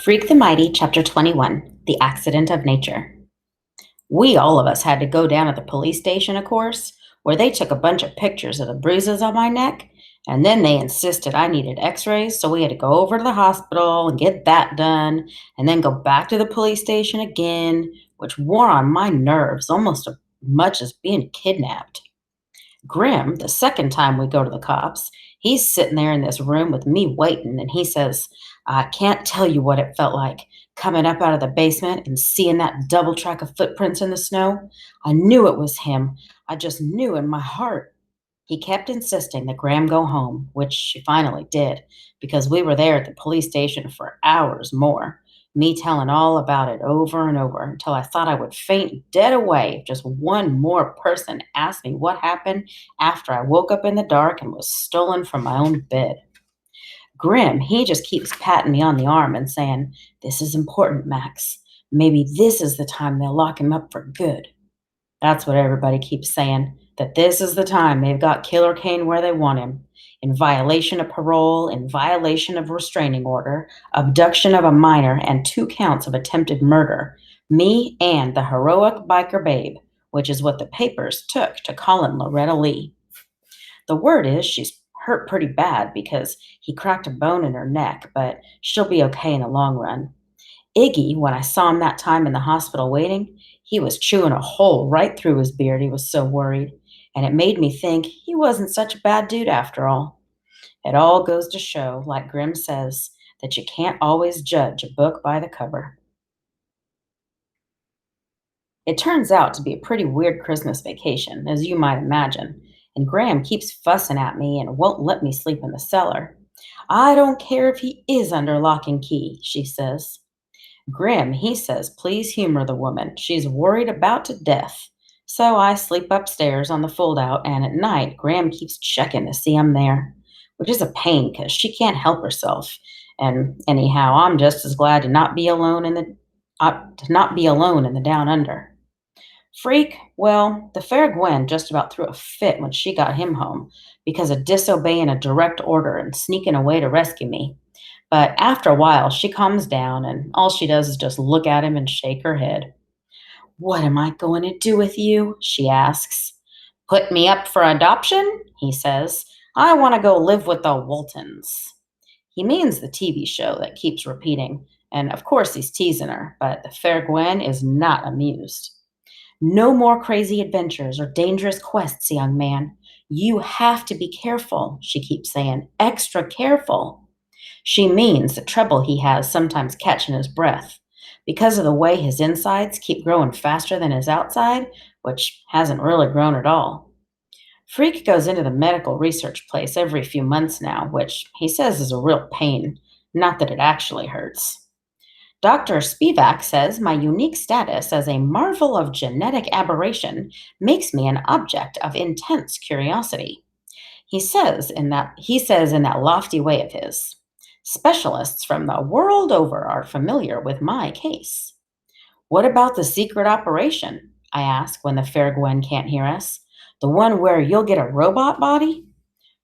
Freak the Mighty, Chapter 21, The Accident of Nature. We all of us had to go down at the police station, of course, where they took a bunch of pictures of the bruises on my neck, and then they insisted I needed x rays, so we had to go over to the hospital and get that done, and then go back to the police station again, which wore on my nerves almost as much as being kidnapped. Grim, the second time we go to the cops, he's sitting there in this room with me waiting, and he says, I can't tell you what it felt like coming up out of the basement and seeing that double track of footprints in the snow. I knew it was him. I just knew in my heart. He kept insisting that Graham go home, which she finally did, because we were there at the police station for hours more, me telling all about it over and over until I thought I would faint dead away if just one more person asked me what happened after I woke up in the dark and was stolen from my own bed. Grim, he just keeps patting me on the arm and saying, This is important, Max. Maybe this is the time they'll lock him up for good. That's what everybody keeps saying, that this is the time they've got Killer Kane where they want him, in violation of parole, in violation of restraining order, abduction of a minor, and 2 counts of attempted murder. Me and the heroic biker babe, which is what the papers took to calling Loretta Lee. The word is she's hurt pretty bad because he cracked a bone in her neck, but she'll be okay in the long run. Iggy, when I saw him that time in the hospital waiting, he was chewing a hole right through his beard. He was so worried. And it made me think he wasn't such a bad dude after all. It all goes to show, like Grimm says, that you can't always judge a book by the cover. It turns out to be a pretty weird Christmas vacation, as you might imagine, and Graham keeps fussing at me and won't let me sleep in the cellar. I don't care if he is under lock and key, she says. Grim, he says, please humor the woman. She's worried about to death. So I sleep upstairs on the fold out, and at night, Graham keeps checking to see I'm there, which is a pain because she can't help herself. And anyhow, I'm just as glad to not be alone in the down under. Freak, well, the fair Gwen just about threw a fit when she got him home because of disobeying a direct order and sneaking away to rescue me. But after a while, she calms down, and all she does is just look at him and shake her head. What am I going to do with you? She asks. Put me up for adoption? He says. I want to go live with the Waltons. He means the TV show that keeps repeating, and of course he's teasing her, but the fair Gwen is not amused. No more crazy adventures or dangerous quests, young man. You have to be careful, she keeps saying. Extra careful. She means the trouble he has sometimes catching his breath because of the way his insides keep growing faster than his outside, which hasn't really grown at all. Freak goes into the medical research place every few months now, which he says is a real pain, not that it actually hurts. Dr. Spivak says my unique status as a marvel of genetic aberration makes me an object of intense curiosity. He says in that lofty way of his. Specialists from the world over are familiar with my case. What about the secret operation? I ask when the fair Gwen can't hear us. The one where you'll get a robot body?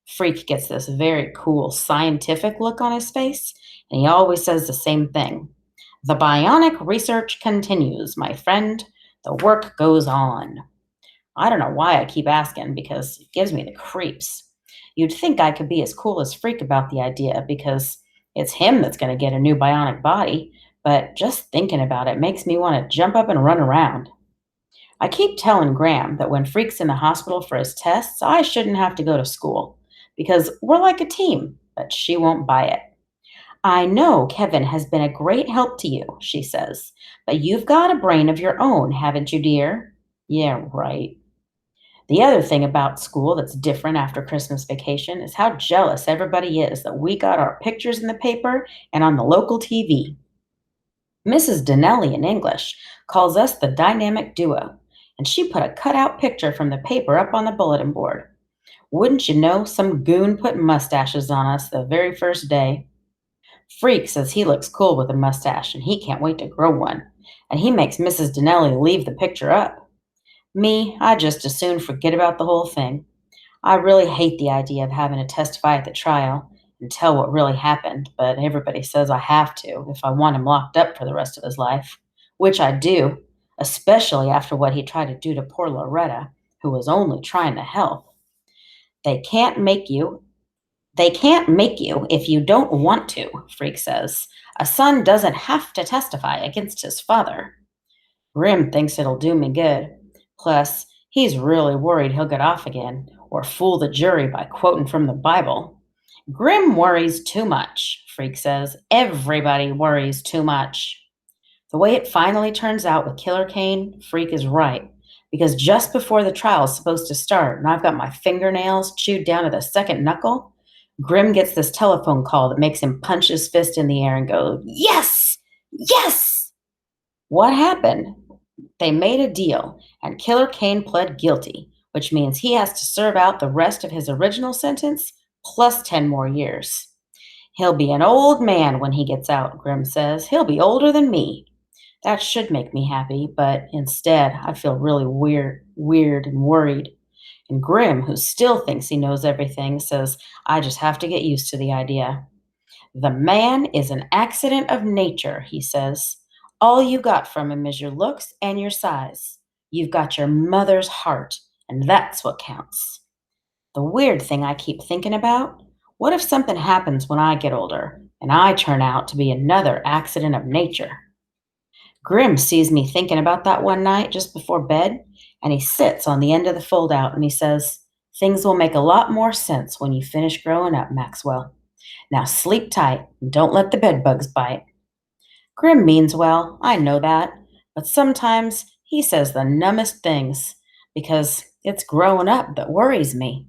Freak gets this very cool scientific look on his face, and he always says the same thing. The bionic research continues, my friend. The work goes on. I don't know why I keep asking because it gives me the creeps. You'd think I could be as cool as Freak about the idea because it's him that's going to get a new bionic body, but just thinking about it makes me want to jump up and run around. I keep telling Graham that when Freak's in the hospital for his tests, I shouldn't have to go to school because we're like a team, but she won't buy it. I know Kevin has been a great help to you, she says, but you've got a brain of your own, haven't you, dear? Yeah, right. The other thing about school that's different after Christmas vacation is how jealous everybody is that we got our pictures in the paper and on the local TV. Mrs. Donnelly in English calls us the dynamic duo, and she put a cutout picture from the paper up on the bulletin board. Wouldn't you know, some goon put mustaches on us the very first day. Freak says he looks cool with a mustache and he can't wait to grow one, and he makes Mrs. Donnelly leave the picture up. Me, I just as soon forget about the whole thing. I really hate the idea of having to testify at the trial, and tell what really happened, but everybody says I have to if I want him locked up for the rest of his life, which I do, especially after what he tried to do to poor Loretta, who was only trying to help. They can't make you. They can't make you if you don't want to, Freak says. A son doesn't have to testify against his father. Grim thinks it'll do me good. Plus, he's really worried he'll get off again or fool the jury by quoting from the Bible. Grim worries too much, Freak says. Everybody worries too much. The way it finally turns out with Killer Kane, Freak is right. Because just before the trial is supposed to start, and I've got my fingernails chewed down to the second knuckle, Grim gets this telephone call that makes him punch his fist in the air and go, "Yes! Yes!" What happened? They made a deal, and Killer Kane pled guilty, which means he has to serve out the rest of his original sentence plus 10 more years. He'll be an old man when he gets out, Grim says. He'll be older than me. That should make me happy, but instead, I feel really weird and worried. And Grim, who still thinks he knows everything, says, I just have to get used to the idea. The man is an accident of nature, he says. All you got from him is your looks and your size. You've got your mother's heart, and that's what counts. The weird thing I keep thinking about, what if something happens when I get older and I turn out to be another accident of nature? Grim sees me thinking about that one night just before bed, and he sits on the end of the fold out and he says, Things will make a lot more sense when you finish growing up, Maxwell. Now sleep tight and don't let the bed bugs bite. Grim means well, I know that, but sometimes he says the numbest things because it's growing up that worries me.